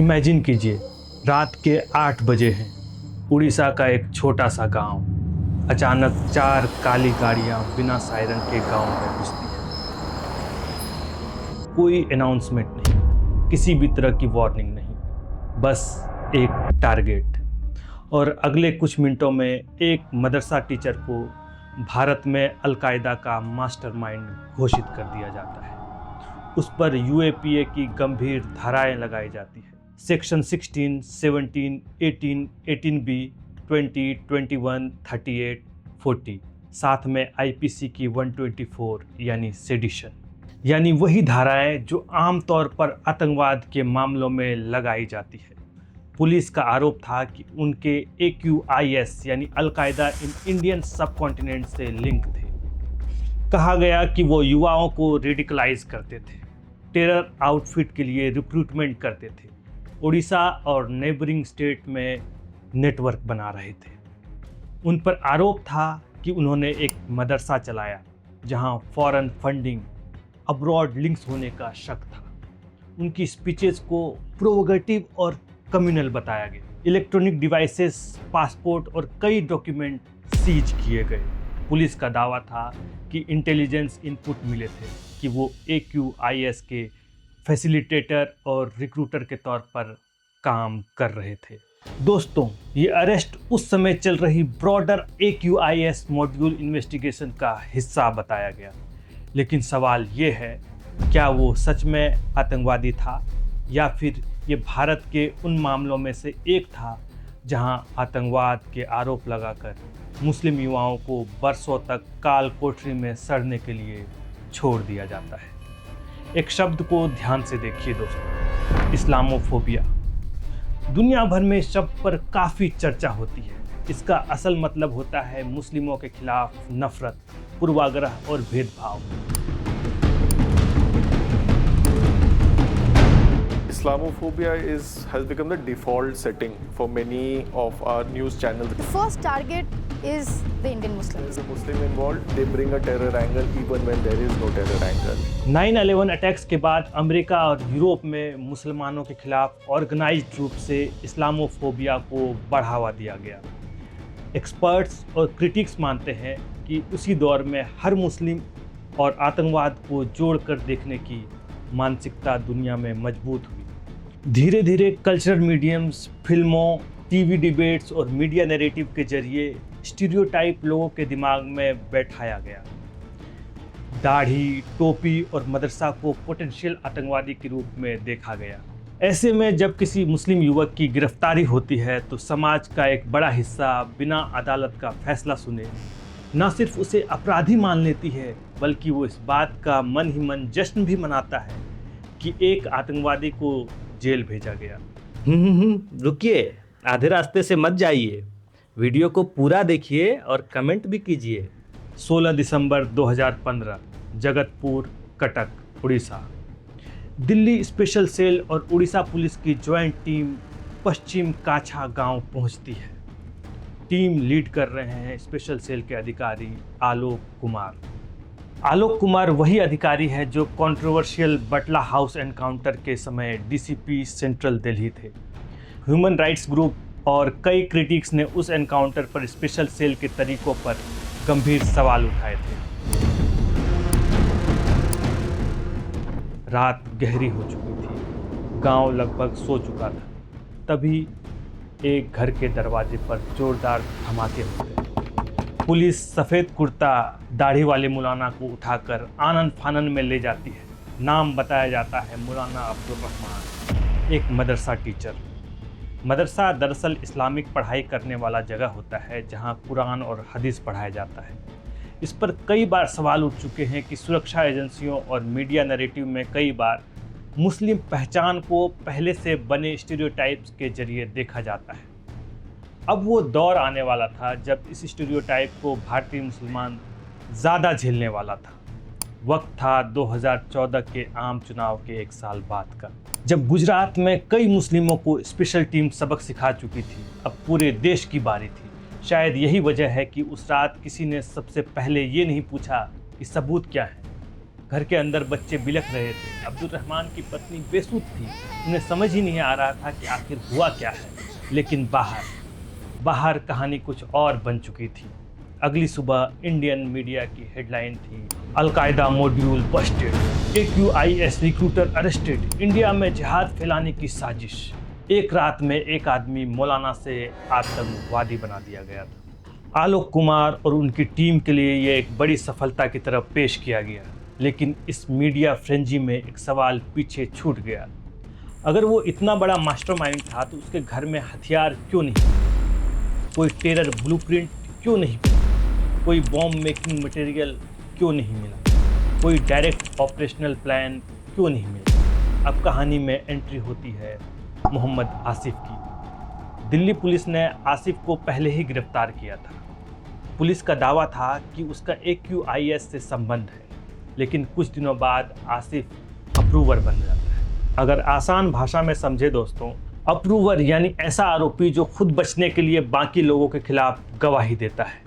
Imagine कीजिए, रात के 8 बजे हैं। उड़ीसा का एक छोटा सा गांव। अचानक 4 काली गाड़ियां बिना सायरन के गांव में घुसती हैं। कोई अनाउंसमेंट नहीं, किसी भी तरह की वार्निंग नहीं, बस एक टारगेट। और अगले कुछ मिनटों में एक मदरसा टीचर को भारत में अलकायदा का मास्टरमाइंड घोषित कर दिया जाता है। उस पर यूएपीए की गंभीर धाराएं लगाई जाती है। सेक्शन 16, 17, 18, 18B, 20, 21, 38, 40, साथ में आईपीसी की 124 यानी सेडिशन, यानी वही धाराएं जो आमतौर पर आतंकवाद के मामलों में लगाई जाती है। पुलिस का आरोप था कि उनके AQIS यानी अलकायदा इन इंडियन सब कॉन्टिनेंट से लिंक थे। कहा गया कि वो युवाओं को रेडिकलाइज करते थे, टेरर आउटफिट के लिए रिक्रूटमेंट करते थे, उड़ीसा और नेबरिंग स्टेट में नेटवर्क बना रहे थे। उन पर आरोप था कि उन्होंने एक मदरसा चलाया जहां फॉरेन फंडिंग, अब्रॉड लिंक्स होने का शक था। उनकी स्पीचेस को प्रोवोकेटिव और कम्युनल बताया गया। इलेक्ट्रॉनिक डिवाइसेस, पासपोर्ट और कई डॉक्यूमेंट सीज किए गए। पुलिस का दावा था कि इंटेलिजेंस इनपुट मिले थे कि वो AQIS के फैसिलिटेटर और रिक्रूटर के तौर पर काम कर रहे थे। दोस्तों, ये अरेस्ट उस समय चल रही ब्रॉडर AQIS मॉड्यूल इन्वेस्टिगेशन का हिस्सा बताया गया। लेकिन सवाल ये है, क्या वो सच में आतंकवादी था या फिर ये भारत के उन मामलों में से एक था जहां आतंकवाद के आरोप लगाकर मुस्लिम युवाओं को बरसों तक काल कोठरी में सड़ने के लिए छोड़ दिया जाता है। एक शब्द को ध्यान से देखिए दोस्तों, इस्लामोफोबिया। दुनिया भर में इस शब्द पर काफ़ी चर्चा होती है। इसका असल मतलब होता है मुस्लिमों के खिलाफ नफरत, पूर्वाग्रह और भेदभाव। Islamophobia has become the default setting for many of our news channels. The first target is the Indian Muslims. There is a Muslim involved, they bring a terror angle even when there is no terror angle. 9/11 attacks के बाद America और Europe में मुसलमानों के खिलाफ organised रूप से Islamophobia को बढ़ावा दिया गया। एक्सपर्ट्स और क्रिटिक्स मानते हैं कि उसी दौर में हर मुस्लिम और आतंकवाद को जोड़कर देखने की मानसिकता दुनिया में मजबूत हुई। धीरे धीरे कल्चरल मीडियम्स, फिल्मों, टीवी डिबेट्स और मीडिया नैरेटिव के जरिए स्टीरियोटाइप लोगों के दिमाग में बैठाया गया। दाढ़ी, टोपी और मदरसा को पोटेंशियल आतंकवादी के रूप में देखा गया। ऐसे में जब किसी मुस्लिम युवक की गिरफ्तारी होती है तो समाज का एक बड़ा हिस्सा बिना अदालत का फैसला सुने न सिर्फ उसे अपराधी मान लेती है, बल्कि वो इस बात का मन ही मन जश्न भी मनाता है कि एक आतंकवादी को जेल भेजा गया। रुकिए, आधे रास्ते से मत जाइए। वीडियो को पूरा देखिए और कमेंट भी कीजिए। 16 दिसंबर 2015, जगतपुर, कटक, उड़ीसा। दिल्ली स्पेशल सेल और उड़ीसा पुलिस की ज्वाइंट टीम पश्चिम काछा गांव पहुंचती है। टीम लीड कर रहे हैं स्पेशल सेल के अधिकारी आलोक कुमार। आलोक कुमार वही अधिकारी है जो कंट्रोवर्शियल बटला हाउस एनकाउंटर के समय DCP सेंट्रल दिल्ली थे। ह्यूमन राइट्स ग्रुप और कई क्रिटिक्स ने उस एनकाउंटर पर स्पेशल सेल के तरीकों पर गंभीर सवाल उठाए थे। रात गहरी हो चुकी थी, गांव लगभग सो चुका था। तभी एक घर के दरवाजे पर जोरदार धमाके होते हैं। पुलिस सफ़ेद कुर्ता दाढ़ी वाले मौलाना को उठाकर आनन फानन में ले जाती है। नाम बताया जाता है मौलाना अब्दुल रहमान, एक मदरसा टीचर। मदरसा दरअसल इस्लामिक पढ़ाई करने वाला जगह होता है जहां कुरान और हदीस पढ़ाया जाता है। इस पर कई बार सवाल उठ चुके हैं कि सुरक्षा एजेंसियों और मीडिया नैरेटिव में कई बार मुस्लिम पहचान को पहले से बने स्टीरियोटाइप्स के जरिए देखा जाता है। अब वो दौर आने वाला था जब इस स्टीरियोटाइप को भारतीय मुसलमान ज़्यादा झेलने वाला था। वक्त था 2014 के आम चुनाव के एक साल बाद का, जब गुजरात में कई मुस्लिमों को स्पेशल टीम सबक सिखा चुकी थी। अब पूरे देश की बारी थी। शायद यही वजह है कि उस रात किसी ने सबसे पहले ये नहीं पूछा कि सबूत क्या है। घर के अंदर बच्चे बिलख रहे थे। अब्दुल रहमान की पत्नी बेसुध थी, उन्हें समझ ही नहीं आ रहा था कि आखिर हुआ क्या है। लेकिन बाहर कहानी कुछ और बन चुकी थी। अगली सुबह इंडियन मीडिया की हेडलाइन थी, al Qaeda module Busted, AQIS recruiter arrested, India में जिहाद फैलाने की साजिश। एक रात में एक आदमी मौलाना से आतंकवादी बना दिया गया था। आलोक कुमार और उनकी टीम के लिए ये एक बड़ी सफलता की तरफ पेश किया गया। लेकिन इस मीडिया फ्रेंजी में एक सवाल पीछे छूट गया। अगर वो इतना बड़ा मास्टरमाइंड था तो उसके घर में हथियार क्यों नहीं, कोई टेरर ब्लूप्रिंट क्यों नहीं मिला, कोई बॉम्ब मेकिंग मटेरियल क्यों नहीं मिला, कोई डायरेक्ट ऑपरेशनल प्लान क्यों नहीं मिला। अब कहानी में एंट्री होती है मोहम्मद आसिफ की। दिल्ली पुलिस ने आसिफ को पहले ही गिरफ्तार किया था। पुलिस का दावा था कि उसका AQIS से संबंध है, लेकिन कुछ दिनों बाद आसिफ अप्रूवर बन जाता है। अगर आसान भाषा में समझे दोस्तों, अप्रूवर यानी ऐसा आरोपी जो खुद बचने के लिए बाकी लोगों के खिलाफ गवाही देता है।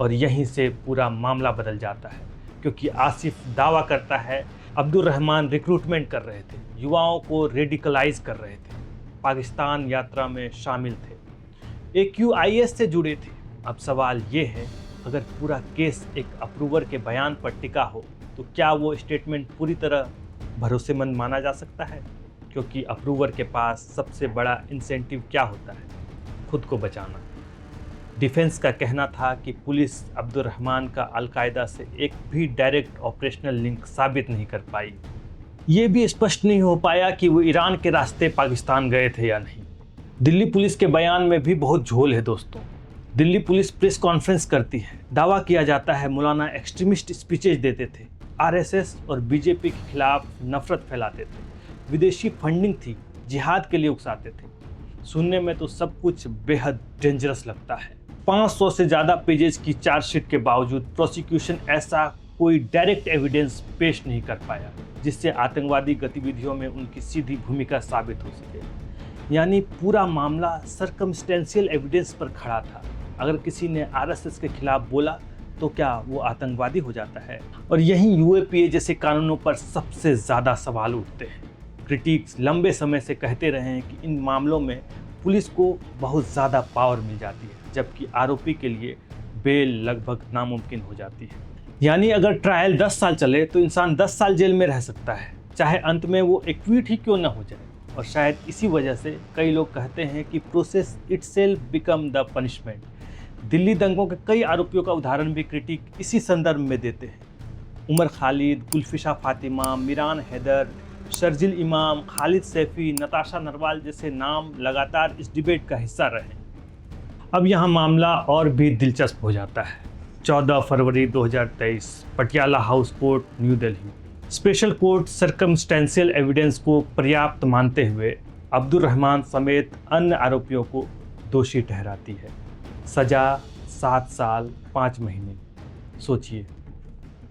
और यहीं से पूरा मामला बदल जाता है, क्योंकि आसिफ दावा करता है अब्दुल रहमान रिक्रूटमेंट कर रहे थे, युवाओं को रेडिकलाइज कर रहे थे, पाकिस्तान यात्रा में शामिल थे, AQIS से जुड़े थे। अब सवाल ये है, अगर पूरा केस एक अप्रूवर के बयान पर टिका हो तो क्या वो स्टेटमेंट पूरी तरह भरोसेमंद माना जा सकता है? क्योंकि अप्रूवर के पास सबसे बड़ा इंसेंटिव क्या होता है? खुद को बचाना। डिफेंस का कहना था कि पुलिस अब्दुल रहमान का अलकायदा से एक भी डायरेक्ट ऑपरेशनल लिंक साबित नहीं कर पाई। ये भी स्पष्ट नहीं हो पाया कि वो ईरान के रास्ते पाकिस्तान गए थे या नहीं। दिल्ली पुलिस के बयान में भी बहुत झोल है दोस्तों। दिल्ली पुलिस प्रेस कॉन्फ्रेंस करती है, दावा किया जाता है मौलाना एक्सट्रीमिस्ट स्पीचेज देते थे, RSS और BJP के खिलाफ नफरत फैलाते थे, विदेशी फंडिंग थी, जिहाद के लिए उकसाते थे। सुनने में तो सब कुछ बेहद डेंजरस लगता है। 500 से ज़्यादा पेजेस की चार्जशीट के बावजूद प्रोसिक्यूशन ऐसा कोई डायरेक्ट एविडेंस पेश नहीं कर पाया जिससे आतंकवादी गतिविधियों में उनकी सीधी भूमिका साबित हो सके। यानी पूरा मामला सर्कमस्टेंशियल एविडेंस पर खड़ा था। अगर किसी ने RSS के खिलाफ बोला तो क्या वो आतंकवादी हो जाता है? और यहीं UAPA जैसे कानूनों पर सबसे ज़्यादा सवाल उठते हैं। क्रिटिक्स लंबे समय से कहते रहे हैं कि इन मामलों में पुलिस को बहुत ज़्यादा पावर मिल जाती है, जबकि आरोपी के लिए बेल लगभग नामुमकिन हो जाती है। यानी अगर ट्रायल 10 साल चले तो इंसान 10 साल जेल में रह सकता है, चाहे अंत में वो एक्विट ही क्यों ना हो जाए। और शायद इसी वजह से कई लोग कहते हैं कि process itself become the punishment. Delhi दंगों के कई आरोपियों का उदाहरण भी क्रिटिक इसी संदर्भ में देते हैं। उमर खालिद, गुलफिशा फातिमा, मिरान हैदर, शर्जिल इमाम, खालिद सैफी, नताशा नरवाल जैसे नाम लगातार इस डिबेट का हिस्सा रहे। अब यहाँ मामला और भी दिलचस्प हो जाता है। 14 फरवरी 2023 Patiala house court, new Delhi. Special court circumstantial evidence को पर्याप्त मानते हुए अब्दुल रहमान समेत अन्य आरोपियों को दोषी ठहराती है। सज़ा 7 साल 5 महीने। सोचिए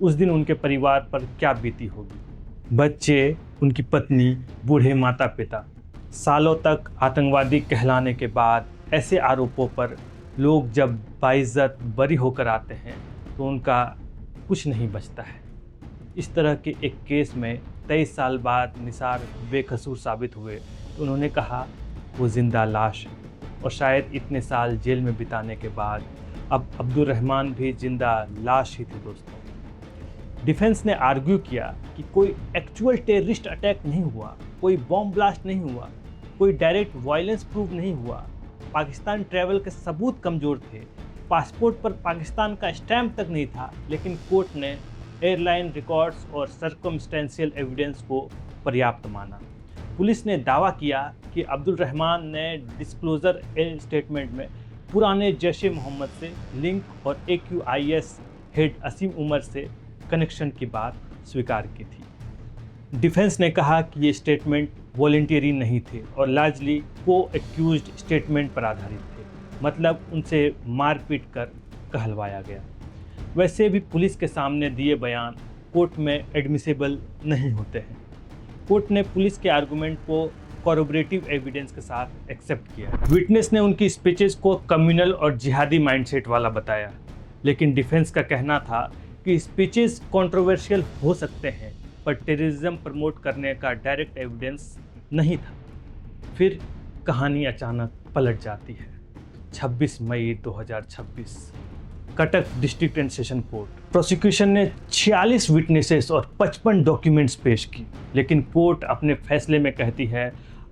उस दिन उनके परिवार पर क्या बीती होगी। बच्चे, उनकी पत्नी, बूढ़े माता पिता। सालों तक आतंकवादी कहलाने के बाद ऐसे आरोपों पर लोग जब बाइज्जत बरी होकर आते हैं तो उनका कुछ नहीं बचता है। इस तरह के एक केस में 23 साल बाद निसार बेकसूर साबित हुए तो उन्होंने कहा वो जिंदा लाश है। और शायद इतने साल जेल में बिताने के बाद अब अब्दुल रहमान भी जिंदा लाश ही थे दोस्तों। डिफेंस ने आर्ग्यू किया कि कोई एक्चुअल टेररिस्ट अटैक नहीं हुआ, कोई बॉम्ब ब्लास्ट नहीं हुआ, कोई डायरेक्ट वायलेंस प्रूव नहीं हुआ। पाकिस्तान ट्रैवल के सबूत कमज़ोर थे, पासपोर्ट पर पाकिस्तान का स्टैम्प तक नहीं था, लेकिन कोर्ट ने एयरलाइन रिकॉर्ड्स और सर्कमस्टेंशियल एविडेंस को पर्याप्त माना। पुलिस ने दावा किया कि अब्दुल रहमान ने डिस्क्लोजर स्टेटमेंट में पुराने जैश ए मोहम्मद से लिंक और AQIS हेड असीम उमर से कनेक्शन की बात स्वीकार की थी। डिफेंस ने कहा कि ये स्टेटमेंट वॉलंटियरी नहीं थे और लार्जली को एक्यूज्ड स्टेटमेंट पर आधारित थे, मतलब उनसे मारपीट कर कहलवाया गया। वैसे भी पुलिस के सामने दिए बयान कोर्ट में एडमिसिबल नहीं होते हैं। कोर्ट ने पुलिस के आर्गुमेंट को कॉरोबरेटिव एविडेंस के साथ एक्सेप्ट किया। विटनेस ने उनकी स्पीचेस को कम्युनल और जिहादी माइंडसेट वाला बताया, लेकिन डिफेंस का कहना था कि स्पीचेस कंट्रोवर्शियल हो सकते हैं पर टेररिज्म प्रमोट करने का डायरेक्ट एविडेंस नहीं था। फिर कहानी अचानक पलट जाती है। 26 मई 2026 Cuttack district and session court. Prosecution ने 46 विटनेसेस और 55 डॉक्यूमेंट्स पेश की, लेकिन कोर्ट अपने फैसले में कहती है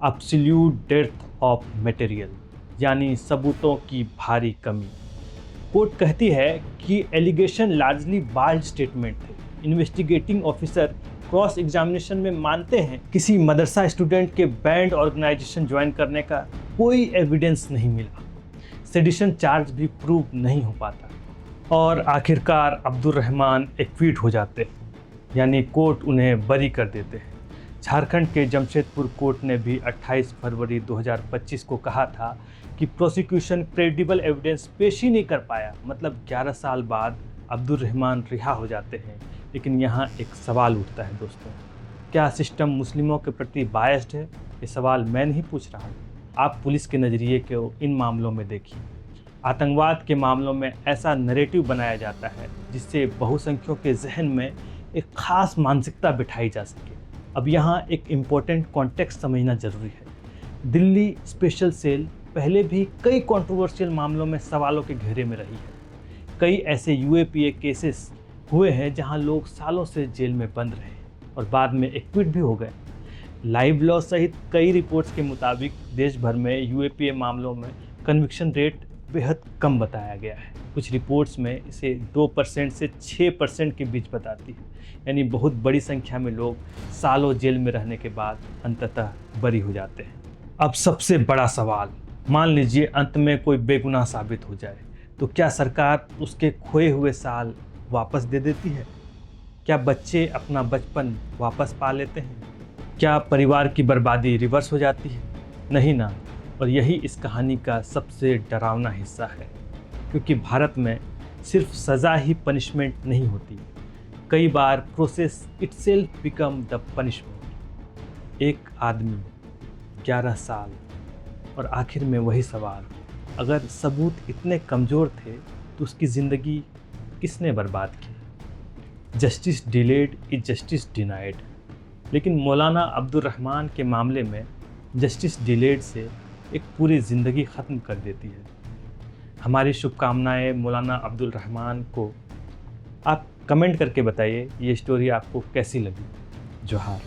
एब्सोल्यूट डेप्थ ऑफ मटेरियल, यानी सबूतों की भारी कमी। कोर्ट कहती है कि एलिगेशन लार्जली बाल्ड स्टेटमेंट थे। इन्वेस्टिगेटिंग ऑफिसर क्रॉस एग्जामिनेशन में मानते हैं किसी मदरसा स्टूडेंट के बैंड ऑर्गेनाइजेशन ज्वाइन करने का कोई एविडेंस नहीं मिला। सेडिशन चार्ज भी प्रूव नहीं हो पाता और आखिरकार अब्दुल रहमान एक्विट हो जाते हैं, यानी कोर्ट उन्हें बरी कर देते हैं। झारखंड के जमशेदपुर कोर्ट ने भी 28 फरवरी 2025 को कहा था कि प्रोसिक्यूशन क्रेडिबल एविडेंस पेश ही नहीं कर पाया। मतलब 11 साल बाद अब्दुल रहमान रिहा हो जाते हैं। लेकिन यहाँ एक सवाल उठता है दोस्तों, क्या सिस्टम मुस्लिमों के प्रति बायस्ड है? ये सवाल मैं नहीं पूछ रहा, आप पुलिस के नज़रिए को इन मामलों में देखिए। आतंकवाद के मामलों में ऐसा नैरेटिव बनाया जाता है जिससे बहुसंख्यकों के जहन में एक ख़ास मानसिकता बिठाई जा सके। अब यहाँ एक इम्पोर्टेंट कॉन्टेक्स्ट समझना ज़रूरी है। दिल्ली स्पेशल सेल पहले भी कई कंट्रोवर्शियल मामलों में सवालों के घेरे में रही है। कई ऐसे यूएपीए केसेस हुए हैं जहां लोग सालों से जेल में बंद रहे और बाद में एक्विट भी हो गए। लाइव लॉ सहित कई रिपोर्ट्स के मुताबिक देश भर में यूएपीए मामलों में कन्विक्शन रेट बेहद कम बताया गया है। कुछ रिपोर्ट्स में इसे 2% से 6% के बीच बताती है, यानी बहुत बड़ी संख्या में लोग सालों जेल में रहने के बाद अंततः बरी हो जाते हैं। अब सबसे बड़ा सवाल, मान लीजिए अंत में कोई बेगुनाह साबित हो जाए, तो क्या सरकार उसके खोए हुए साल वापस दे देती है? क्या बच्चे अपना बचपन वापस पा लेते हैं? क्या परिवार की बर्बादी रिवर्स हो जाती है? नहीं ना। और यही इस कहानी का सबसे डरावना हिस्सा है, क्योंकि भारत में सिर्फ सज़ा ही पनिशमेंट नहीं होती, कई बार process itself become the punishment. एक आदमी, 11 साल, और आखिर में वही सवाल, अगर सबूत इतने कमज़ोर थे तो उसकी ज़िंदगी किसने बर्बाद की? Justice delayed is justice denied. लेकिन मौलाना अब्दुल रहमान के मामले में जस्टिस डिलेड से एक पूरी ज़िंदगी ख़त्म कर देती है। हमारी शुभकामनाएं मौलाना अब्दुल रहमान को। आप कमेंट करके बताइए ये स्टोरी आपको कैसी लगी। जोहार।